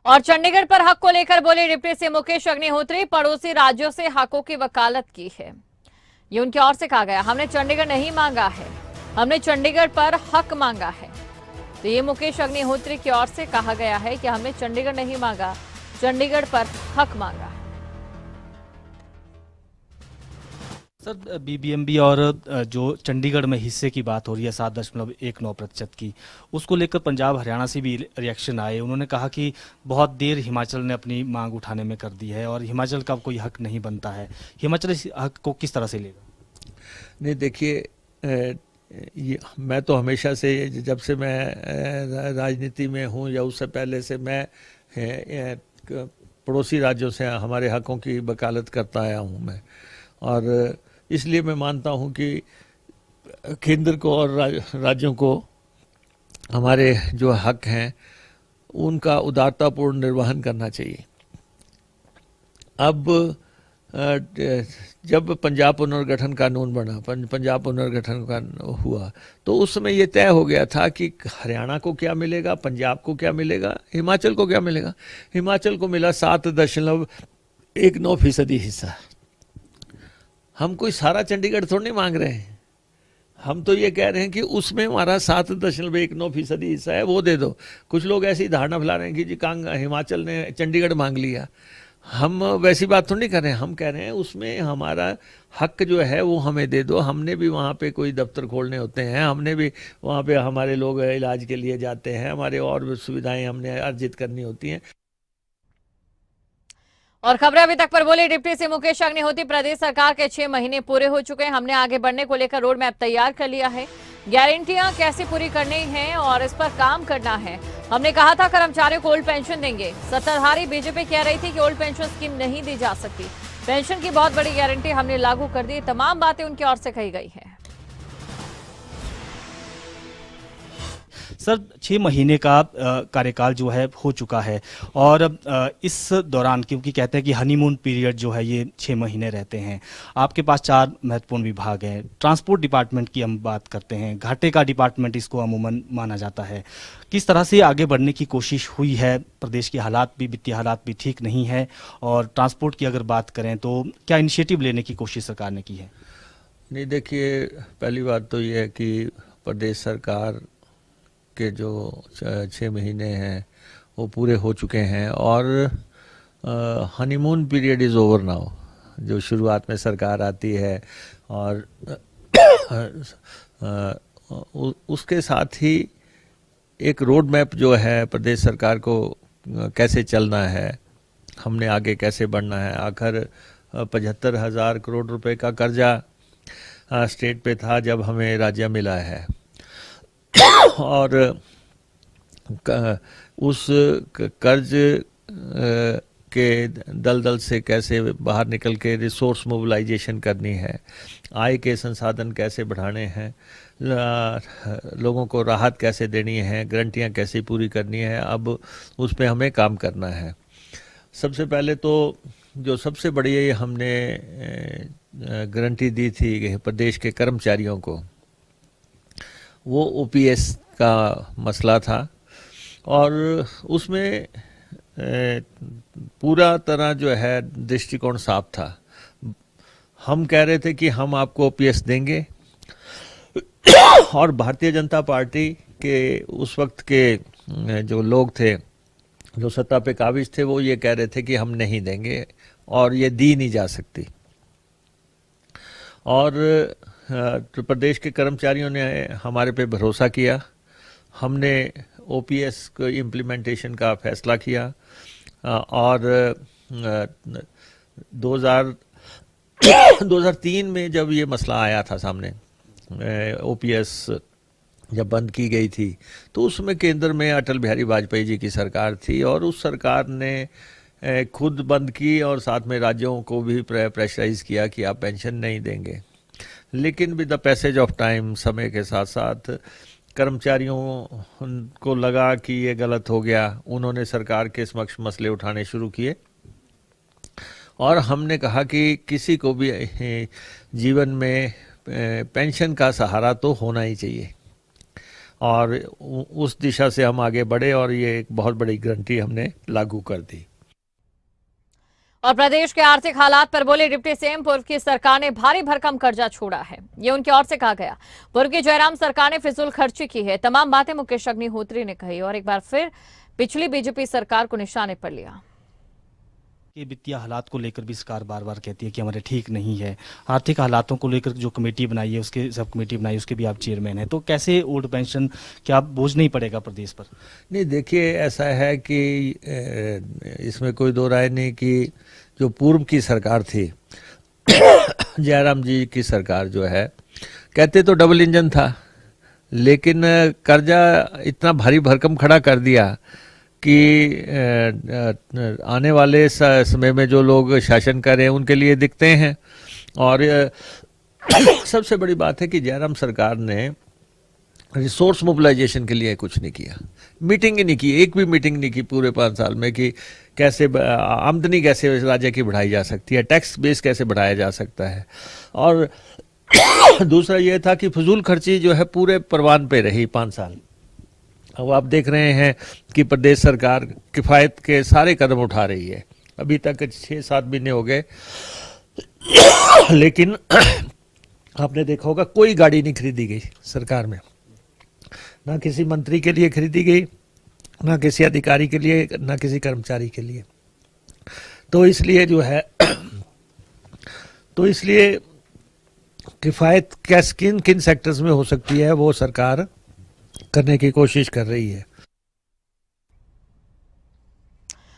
और चंडीगढ़ पर हक को लेकर बोले डिप्टी सीएम मुकेश अग्निहोत्री, पड़ोसी राज्यों से हकों की वकालत की है। ये उनकी ओर से कहा गया, हमने चंडीगढ़ नहीं मांगा है, हमने चंडीगढ़ पर हक मांगा है। तो ये मुकेश अग्निहोत्री की ओर से कहा गया है कि हमने चंडीगढ़ नहीं मांगा, चंडीगढ़ पर हक मांगा है। सर, बीबीएमबी और जो चंडीगढ़ में हिस्से की बात हो रही है 7.19% की, उसको लेकर पंजाब हरियाणा से भी रिएक्शन आए। उन्होंने कहा कि बहुत देर हिमाचल ने अपनी मांग उठाने में कर दी है और हिमाचल का कोई हक नहीं बनता है। हिमाचल इस हक को किस तरह से लेगा? नहीं, देखिए, ये मैं तो हमेशा से, जब से मैं राजनीति में हूँ या उससे पहले से, मैं पड़ोसी राज्यों से हमारे हकों की वकालत करता आया हूँ मैं। और इसलिए मैं मानता हूँ कि केंद्र को और राज्यों को हमारे जो हक हैं उनका उदारतापूर्ण निर्वहन करना चाहिए। अब जब पंजाब पुनर्गठन कानून बना, पंजाब पुनर्गठन का हुआ, तो उस समय ये तय हो गया था कि हरियाणा को क्या मिलेगा, पंजाब को क्या मिलेगा, हिमाचल को क्या मिलेगा। हिमाचल को मिला 7.19% हिस्सा। हम कोई सारा चंडीगढ़ थोड़ी नहीं मांग रहे हैं, हम तो ये कह रहे हैं कि उसमें हमारा 7.19% हिस्सा है, वो दे दो। कुछ लोग ऐसी धारणा फैला रहे हैं कि जी हिमाचल ने चंडीगढ़ मांग लिया। हम वैसी बात तो नहीं कर रहे हैं, हम कह रहे हैं उसमें हमारा हक जो है वो हमें दे दो। हमने भी वहाँ पे कोई दफ्तर खोलने होते हैं, हमने भी वहाँ पे हमारे लोग इलाज के लिए जाते हैं, हमारे और भी सुविधाएं हमने अर्जित करनी होती हैं। और खबरें अभी तक पर बोले डिप्टी सीएम मुकेश अग्निहोत्री, प्रदेश सरकार के 6 महीने पूरे हो चुके हैं, हमने आगे बढ़ने को लेकर रोड मैप तैयार कर लिया है, गारंटियां कैसे पूरी करनी है और इस पर काम करना है। हमने कहा था कर्मचारियों को ओल्ड पेंशन देंगे, सत्ताधारी बीजेपी कह रही थी कि ओल्ड पेंशन स्कीम नहीं दी जा सकती, पेंशन की बहुत बड़ी गारंटी हमने लागू कर दी। तमाम बातें उनकी ओर से कही गई है। सर, 6 महीने का कार्यकाल जो है हो चुका है और इस दौरान, क्योंकि कहते हैं कि हनीमून पीरियड जो है ये 6 महीने रहते हैं, आपके पास 4 महत्वपूर्ण विभाग हैं। ट्रांसपोर्ट डिपार्टमेंट की हम बात करते हैं, घाटे का डिपार्टमेंट इसको अमूमन माना जाता है। किस तरह से आगे बढ़ने की कोशिश हुई है? प्रदेश के हालात भी, वित्तीय हालात भी ठीक नहीं है, और ट्रांसपोर्ट की अगर बात करें तो क्या इनिशिएटिव लेने की कोशिश सरकार ने की है? नहीं, देखिए, पहली बात तो ये है कि प्रदेश सरकार के जो 6 महीने हैं वो पूरे हो चुके हैं और honeymoon period is over now. जो शुरुआत में सरकार आती है और उसके साथ ही एक रोड मैप जो है प्रदेश सरकार को कैसे चलना है, हमने आगे कैसे बढ़ना है। आखिर 75,000 करोड़ रुपए का कर्जा स्टेट पे था जब हमें राज्य मिला है, और उस कर्ज के दलदल से कैसे बाहर निकल के रिसोर्स मोबिलाइजेशन करनी है, आय के संसाधन कैसे बढ़ाने हैं, लोगों को राहत कैसे देनी है, गारंटियाँ कैसे पूरी करनी है, अब उस पर हमें काम करना है। सबसे पहले तो जो सबसे बड़ी हमने गारंटी दी थी प्रदेश के कर्मचारियों को, वो ओपीएस का मसला था, और उसमें पूरा तरह जो है दृष्टिकोण साफ था। हम कह रहे थे कि हम आपको ओपीएस देंगे, और भारतीय जनता पार्टी के उस वक्त के जो लोग थे, जो सत्ता पे काबिज थे, वो ये कह रहे थे कि हम नहीं देंगे और ये दी नहीं जा सकती। और तो प्रदेश के कर्मचारियों ने हमारे पे भरोसा किया, हमने ओपीएस को इम्प्लीमेंटेशन का फैसला किया, और 2003 में जब ये मसला आया था सामने, ओपीएस जब बंद की गई थी, तो उसमें केंद्र में अटल बिहारी वाजपेयी जी की सरकार थी, और उस सरकार ने खुद बंद की और साथ में राज्यों को भी प्रेशराइज किया कि आप पेंशन नहीं देंगे। लेकिन with the passage of time, समय के साथ साथ कर्मचारियों को लगा कि ये गलत हो गया, उन्होंने सरकार के समक्ष मसले उठाने शुरू किए, और हमने कहा कि किसी को भी जीवन में पेंशन का सहारा तो होना ही चाहिए। और उस दिशा से हम आगे बढ़े और ये एक बहुत बड़ी गारंटी हमने लागू कर दी। और प्रदेश के आर्थिक हालात पर बोले डिप्टी सीएम, पूर्व की सरकार ने भारी भरकम कर्जा छोड़ा है, ये उनकी ओर से कहा गया। पूर्व की जयराम सरकार ने फिजूल खर्ची की है, तमाम बातें मुकेश अग्निहोत्री ने कही और एक बार फिर पिछली बीजेपी सरकार को निशाने पर लिया। कि वित्तीय हालात को लेकर भी सरकार बार बार कहती है कि हमारे ठीक नहीं है। आर्थिक हालातों को लेकर जो कमेटी बनाई है, उसके सब कमेटी बनाई, उसके भी आप चेयरमैन हैं, तो कैसे ओल्ड पेंशन क्या बोझ नहीं पड़ेगा प्रदेश पर? नहीं, देखिए ऐसा है कि इसमें कोई दो राय नहीं कि जो पूर्व की सरकार थी जयराम जी की सरकार जो है, कहते तो डबल इंजन था, लेकिन कर्जा इतना भारी भरकम खड़ा कर दिया कि आने वाले समय में जो लोग शासन कर रहे हैं उनके लिए दिखते हैं। और सबसे बड़ी बात है कि जयराम सरकार ने रिसोर्स मोबिलाइजेशन के लिए कुछ नहीं किया, मीटिंग ही नहीं की, एक भी मीटिंग नहीं की पूरे 5 साल में कि कैसे आमदनी कैसे राज्य की बढ़ाई जा सकती है, टैक्स बेस कैसे बढ़ाया जा सकता है। और दूसरा ये था कि फजूल खर्ची जो है पूरे परवान पे रही 5 साल। अब आप देख रहे हैं कि प्रदेश सरकार किफ़ायत के सारे कदम उठा रही है। अभी तक 6-7 महीने हो गए लेकिन आपने देखा होगा कोई गाड़ी नहीं खरीदी गई सरकार में, ना किसी मंत्री के लिए खरीदी गई, ना किसी अधिकारी के लिए, ना किसी कर्मचारी के लिए। तो इसलिए जो है किफ़ायत किन किन सेक्टर्स में हो सकती है वो सरकार करने की कोशिश कर रही है।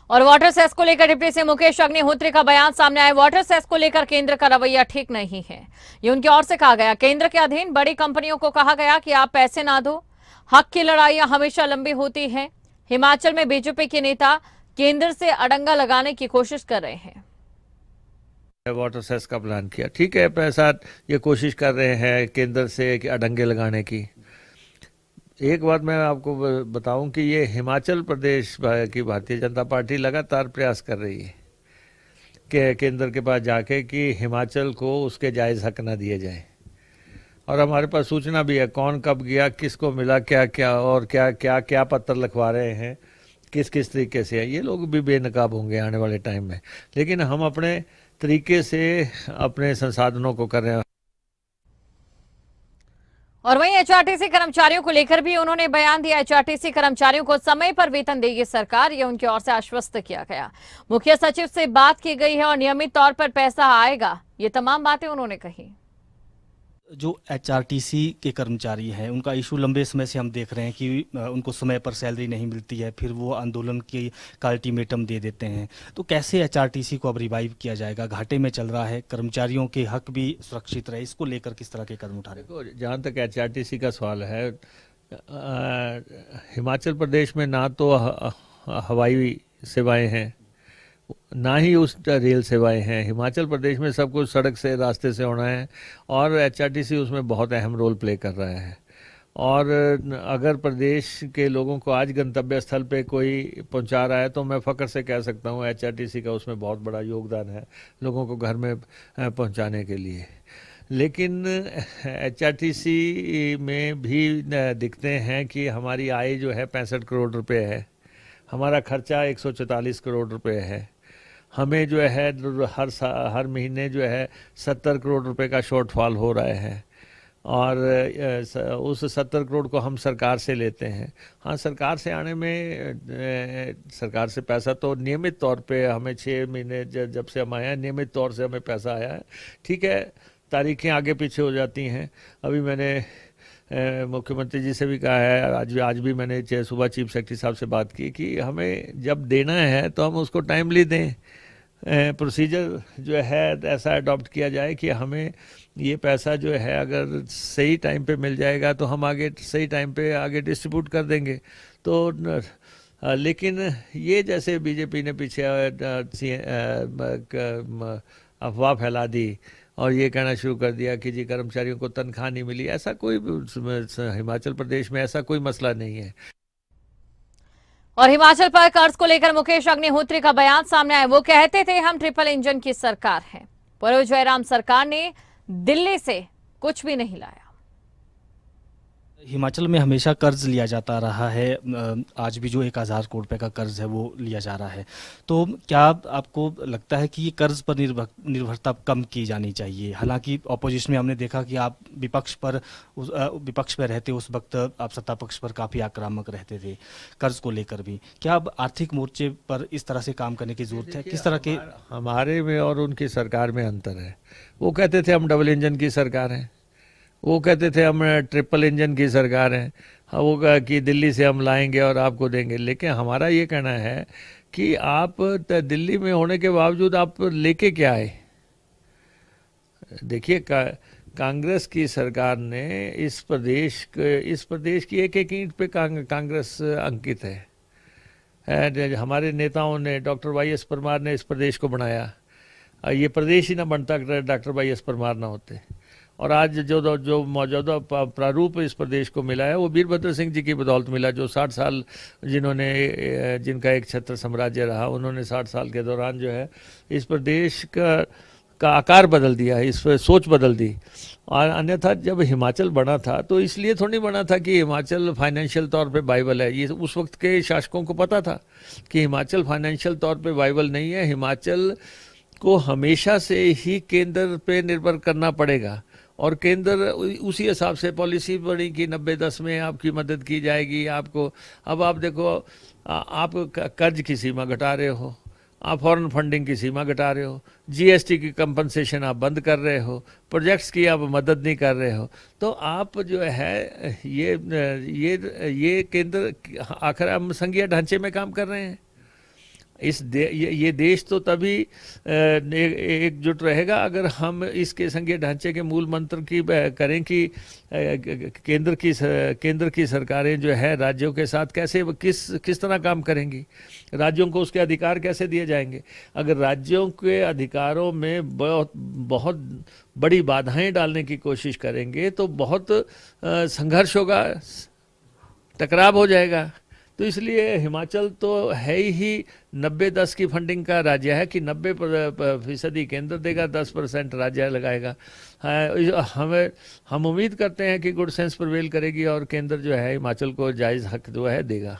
और वाटर सेस को लेकर डिप्टी सीएम मुकेश अग्निहोत्री का बयान सामने आया। वाटर सेस को लेकर केंद्र का रवैया ठीक नहीं है, ये उनकी ओर से कहा गया। केंद्र के अधीन बड़ी कंपनियों को कहा गया कि आप पैसे ना दो। हक की लड़ाइयां हमेशा लंबी होती हैं। हिमाचल में बीजेपी के नेता केंद्र से अड़ंगा लगाने की कोशिश कर रहे हैं। वाटर सेस का प्लान किया, ठीक है, पैसा ये कोशिश कर रहे हैं केंद्र से कि अड़ंगे लगाने की। एक बात मैं आपको बताऊं कि ये हिमाचल प्रदेश की भारतीय जनता पार्टी लगातार प्रयास कर रही है कि केंद्र के पास जाके कि हिमाचल को उसके जायज़ हक ना दिए जाए। और हमारे पास सूचना भी है कौन कब गया, किसको मिला, क्या क्या और क्या क्या क्या पत्र लिखवा रहे हैं, किस किस तरीके से है। ये लोग भी बेनकाब होंगे आने वाले टाइम में, लेकिन हम अपने तरीके से अपने संसाधनों को कर रहे हैं। और वहीं एचआरटीसी कर्मचारियों को लेकर भी उन्होंने बयान दिया। एचआरटीसी कर्मचारियों को समय पर वेतन देगी सरकार, ये उनकी ओर से आश्वस्त किया गया। मुख्य सचिव से बात की गई है और नियमित तौर पर पैसा आएगा, ये तमाम बातें उन्होंने कही। जो एचआरटीसी के कर्मचारी हैं उनका इशू लंबे समय से हम देख रहे हैं कि उनको समय पर सैलरी नहीं मिलती है, फिर वो आंदोलन का अल्टीमेटम दे देते हैं। तो कैसे एचआरटीसी को अब रिवाइव किया जाएगा? घाटे में चल रहा है, कर्मचारियों के हक भी सुरक्षित रहे, इसको लेकर किस तरह के कदम उठा रहे? देखो, जहाँ तक एचआरटीसी का सवाल है, हिमाचल प्रदेश में ना तो हवाई सेवाएं हैं, ना ही उस रेल सेवाएं हैं। हिमाचल प्रदेश में सब कुछ सड़क से, रास्ते से होना है और एचआरटीसी उसमें बहुत अहम रोल प्ले कर रहा है। और अगर प्रदेश के लोगों को आज गंतव्य स्थल पे कोई पहुंचा रहा है तो मैं फ़ख्र से कह सकता हूं एचआरटीसी का उसमें बहुत बड़ा योगदान है लोगों को घर में पहुंचाने के लिए। लेकिन एचआरटीसी में भी दिखते हैं कि हमारी आय जो है 65 करोड़ रुपए है, हमारा खर्चा 144 करोड़ रुपए है। हमें जो है हर महीने जो है 70 करोड़ रुपए का शॉर्टफॉल हो रहा है और उस 70 करोड़ को हम सरकार से लेते हैं। हाँ, सरकार से आने में सरकार से पैसा तो नियमित तौर पे हमें 6 महीने जब से हम आए हैं नियमित तौर से हमें पैसा आया है। ठीक है, तारीखें आगे पीछे हो जाती हैं। अभी मैंने मुख्यमंत्री जी से भी कहा है, आज भी मैंने सुबह चीफ सेक्रेटरी साहब से बात की कि हमें जब देना है तो हम उसको टाइमली दें। प्रोसीजर जो है ऐसा अडॉप्ट किया जाए कि हमें ये पैसा जो है अगर सही टाइम पे मिल जाएगा तो हम आगे सही टाइम पे आगे डिस्ट्रीब्यूट कर देंगे। तो लेकिन ये जैसे बीजेपी ने पीछे अफवाह फैला दी और ये कहना शुरू कर दिया कि जी कर्मचारियों को तनख्वाह नहीं मिली, ऐसा कोई हिमाचल प्रदेश में ऐसा कोई मसला नहीं है। और हिमाचल पर कर्ज को लेकर मुकेश अग्निहोत्री का बयान सामने आया। वो कहते थे हम ट्रिपल इंजन की सरकार है, पूर्व जयराम सरकार ने दिल्ली से कुछ भी नहीं लाया। हिमाचल में हमेशा कर्ज लिया जाता रहा है। आज भी जो 1,000 करोड़ रुपए का कर्ज है वो लिया जा रहा है। तो क्या आपको लगता है कि ये कर्ज पर निर्भरता कम की जानी चाहिए? हालांकि ऑपोजिशन में हमने देखा कि आप विपक्ष पर रहते उस वक्त आप सत्ता पक्ष पर काफ़ी आक्रामक रहते थे कर्ज को लेकर भी। क्या अब आर्थिक मोर्चे पर इस तरह से काम करने की जरूरत है? किस तरह के हमारे में और उनकी सरकार में अंतर है। वो कहते थे हम डबल इंजन की सरकार हैं, वो कहते थे हम ट्रिपल इंजन की सरकार हैं, हाँ वो कहा कि दिल्ली से हम लाएंगे और आपको देंगे। लेकिन हमारा ये कहना है कि आप दिल्ली में होने के बावजूद आप लेके क्या आए? देखिए कांग्रेस की सरकार ने इस प्रदेश की एक एक ईंट पे कांग्रेस अंकित है। हमारे नेताओं ने, डॉक्टर वाई.एस. परमार ने इस प्रदेश को बनाया। ये प्रदेश ही ना बनता अगर डॉक्टर वाई.एस. परमार ना होते। और आज जो मौजूदा प्रारूप इस प्रदेश को मिला है वो वीरभद्र सिंह जी की बदौलत मिला, जो 60 साल जिनका एक छत्र साम्राज्य रहा, उन्होंने 60 साल के दौरान जो है इस प्रदेश का आकार बदल दिया है, इस पर सोच बदल दी। और अन्यथा जब हिमाचल बना था तो इसलिए थोड़ी बना था कि हिमाचल फाइनेंशियल तौर पे वाइबल है। ये उस वक्त के शासकों को पता था कि हिमाचल फाइनेंशियल तौर पे वाइबल नहीं है, हिमाचल को हमेशा से ही केंद्र पे निर्भर करना पड़ेगा। और केंद्र उसी हिसाब से पॉलिसी बनी कि 90-10 में आपकी मदद की जाएगी आपको। अब आप देखो, आप कर्ज की सीमा घटा रहे हो, आप फॉरेन फंडिंग की सीमा घटा रहे हो, जीएसटी की कंपनसेशन आप बंद कर रहे हो, प्रोजेक्ट्स की आप मदद नहीं कर रहे हो। तो आप जो है ये केंद्र आखिर हम संघीय ढांचे में काम कर रहे हैं। ये देश तो तभी एकजुट रहेगा अगर हम इसके संघीय ढांचे के मूल मंत्र की करें कि केंद्र की सरकारें जो है राज्यों के साथ कैसे किस तरह काम करेंगी, राज्यों को उसके अधिकार कैसे दिए जाएंगे। अगर राज्यों के अधिकारों में बहुत बड़ी बाधाएं डालने की कोशिश करेंगे तो बहुत संघर्ष होगा, टकराव हो जाएगा। तो इसलिए हिमाचल तो है ही 90-10 की फंडिंग का राज्य है कि 90% केंद्र देगा, 10% राज्य लगाएगा। हम उम्मीद करते हैं कि गुड सेंस प्रिवेल करेगी और केंद्र जो है हिमाचल को जायज हक जो है देगा।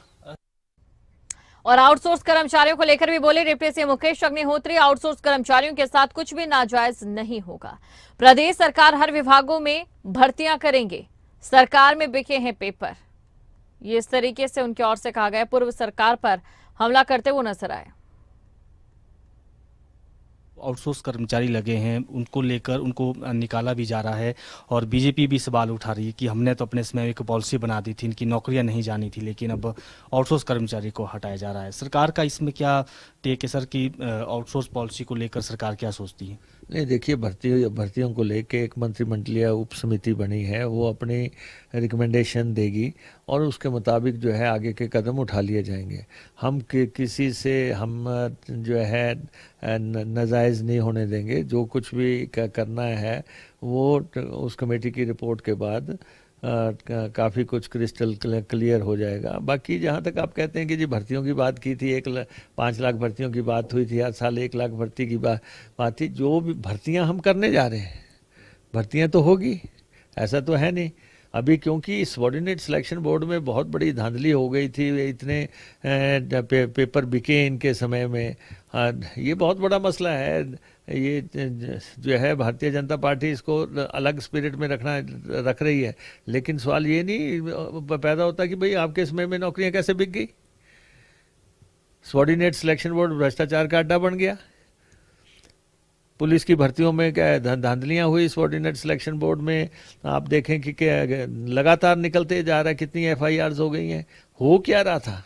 और आउटसोर्स कर्मचारियों को लेकर भी बोले deputy CM Mukesh Agnihotri, outsource कर्मचारियों के साथ कुछ भी नाजायज नहीं होगा। प्रदेश सरकार हर विभागों में भर्तियां करेंगे, सरकार में बिके हैं पेपर। ये इस तरीके से उनकी ओर से कहा गया। पूर्व सरकार पर हमला करते हुए नजर आए। आउटसोर्स कर्मचारी लगे हैं, उनको लेकर उनको निकाला भी जा रहा है और बीजेपी भी सवाल उठा रही है कि हमने तो अपने समय एक पॉलिसी बना दी थी, इनकी नौकरियां नहीं जानी थी, लेकिन अब आउटसोर्स कर्मचारी को हटाया जा रहा है। सरकार का इसमें क्या टेक है सर कि आउटसोर्स पॉलिसी को लेकर सरकार क्या सोचती है? नहीं, देखिए भर्तियों को लेके एक मंत्रिमंडलीय उप समिति बनी है, वो अपनी रिकमेंडेशन देगी और उसके मुताबिक जो है आगे के कदम उठा लिए जाएंगे। हम किसी से हम जो है नाजायज़ नहीं होने देंगे। जो कुछ भी करना है वो उस कमेटी की रिपोर्ट के बाद काफ़ी कुछ क्रिस्टल क्लियर हो जाएगा। बाकी जहाँ तक आप कहते हैं कि जी भर्तियों की बात की थी, 5 लाख भर्तियों की बात हुई थी, हर साल 1 लाख भर्ती की बात थी। जो भी भर्तियाँ हम करने जा रहे हैं, भर्तियाँ तो होगी, ऐसा तो है नहीं अभी, क्योंकि सबऑर्डिनेट सिलेक्शन बोर्ड में बहुत बड़ी धांधली हो गई थी। इतने पेपर बिके इनके समय में, ये बहुत बड़ा मसला है। ये जो है भारतीय जनता पार्टी इसको अलग स्पिरिट में रख रही है, लेकिन सवाल ये नहीं पैदा होता कि भाई आपके समय में नौकरियां कैसे बिक गई। सबऑर्डिनेट सिलेक्शन बोर्ड भ्रष्टाचार का अड्डा बन गया। पुलिस की भर्तियों में क्या धांधलियां हुई सबऑर्डिनेट सिलेक्शन बोर्ड में। आप देखें कि क्या लगातार निकलते जा रहा है, कितनी FIRs हो गई हैं। हो क्या रहा था?